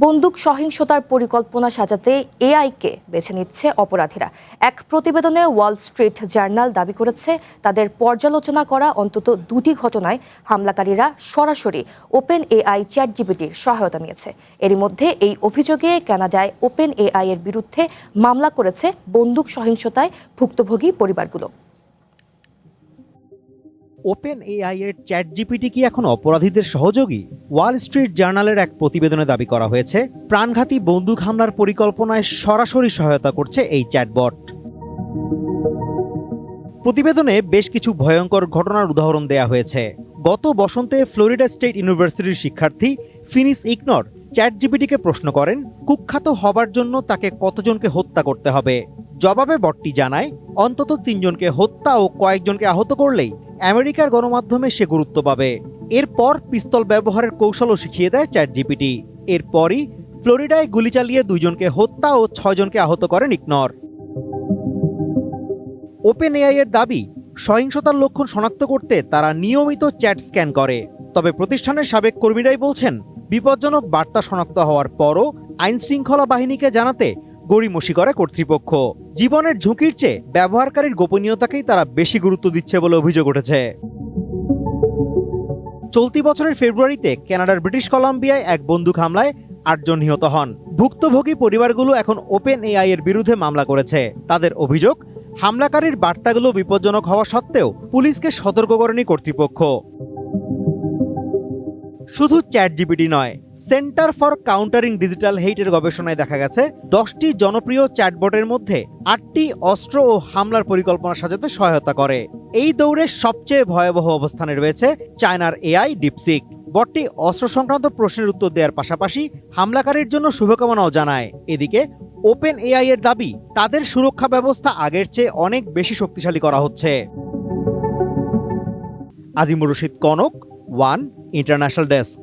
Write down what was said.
বন্দুক সহিংসতার পরিকল্পনা সাজাতে এআইকে বেছে নিচ্ছে অপরাধীরা। এক প্রতিবেদনে ওয়াল স্ট্রিট জার্নাল দাবি করেছে, তাদের পর্যালোচনা করা অন্তত দুটি ঘটনায় হামলাকারীরা সরাসরি ওপেন এআই চ্যাট জিপিটির সহায়তা নিয়েছে। এরই মধ্যে এই অভিযোগে কানাডায় ওপেন এআই এর বিরুদ্ধে মামলা করেছে বন্দুক সহিংসতায় ভুক্তভোগী পরিবারগুলো। ওপেন এআই এর চ্যাট জিপিটি কি এখন অপরাধীদের সহযোগী? ওয়াল স্ট্রিট জার্নালের এক প্রতিবেদনে দাবি করা হয়েছে, প্রাণঘাতী বন্দুক হামলার পরিকল্পনায় সরাসরি সহায়তা করছে এই চ্যাটবট। প্রতিবেদনে বেশ কিছু ভয়ঙ্কর ঘটনার উদাহরণ দেয়া হয়েছে। গত বসন্তে ফ্লোরিডা স্টেট ইউনিভার্সিটির শিক্ষার্থী ফিনিস ইগনর চ্যাট জিপিটিকে প্রশ্ন করেন, কুখ্যাত হবার জন্য তাকে কতজনকে হত্যা করতে হবে। জবাবে বটটি জানায়, অন্তত 3 জনকে হত্যা ও কয়েকজনকে আহত করলেই আমেরিকার গণমাধ্যমে সে গুরুত্ব পাবে। এরপর পিস্তল ব্যবহারের কৌশলও শিখিয়ে দেয় চ্যাট জিপিটি। এরপরই ফ্লোরিডায় গুলি চালিয়ে 2 জনকে হত্যা ও 6 জনকে আহত করেন ইগনর। ওপেন এআই এর দাবি, সহিংসতার লক্ষণ শনাক্ত করতে তারা নিয়মিত চ্যাট স্ক্যান করে। তবে প্রতিষ্ঠানের সাবেক কর্মীরাই বলছেন, বিপজ্জনক বার্তা শনাক্ত হওয়ার পরও আইন শৃঙ্খলা বাহিনীকে জানাতে গড়িমসি করে কর্তৃপক্ষ। জীবনের ঝুঁকির চেয়ে ব্যবহারকারীর গোপনীয়তাকেই তারা বেশি গুরুত্ব দিচ্ছে বলে অভিযোগ উঠেছে। চলতি বছরের ফেব্রুয়ারিতে কানাডার ব্রিটিশ কলাম্বিয়ায় এক বন্দুক হামলায় 8 জন নিহত হন। ভুক্তভোগী পরিবারগুলো এখন ওপেন এআই এর বিরুদ্ধে মামলা করেছে। তাদের অভিযোগ, হামলাকারীর বার্তাগুলো বিপজ্জনক হওয়া সত্ত্বেও পুলিশকে সতর্ক করেনি কর্তৃপক্ষ। শুধু চ্যাট জিপিটি নয়, সেন্টার ফর কাউন্টারিং ডিজিটাল হেইটের গবেষণায় দেখা গেছে 10টি জনপ্রিয় চ্যাটবটের মধ্যে 8টি অস্ত্র ও হামলার পরিকল্পনা সাজাতে সহায়তা করে। এই দৌড়ে সবচেয়ে ভয়াবহ অবস্থানে রয়েছে চায়নার এআই ডিপসিক। বটটি অস্ত্র সংক্রান্ত প্রশ্নের উত্তর দেওয়ার পাশাপাশি হামলাকারীর জন্য শুভকামনাও জানায়। এদিকে ওপেন এআই এর দাবি, তাদের সুরক্ষা ব্যবস্থা আগের চেয়ে অনেক বেশি শক্তিশালী করা হচ্ছে। Azimur Rashid Kanak, one international desk.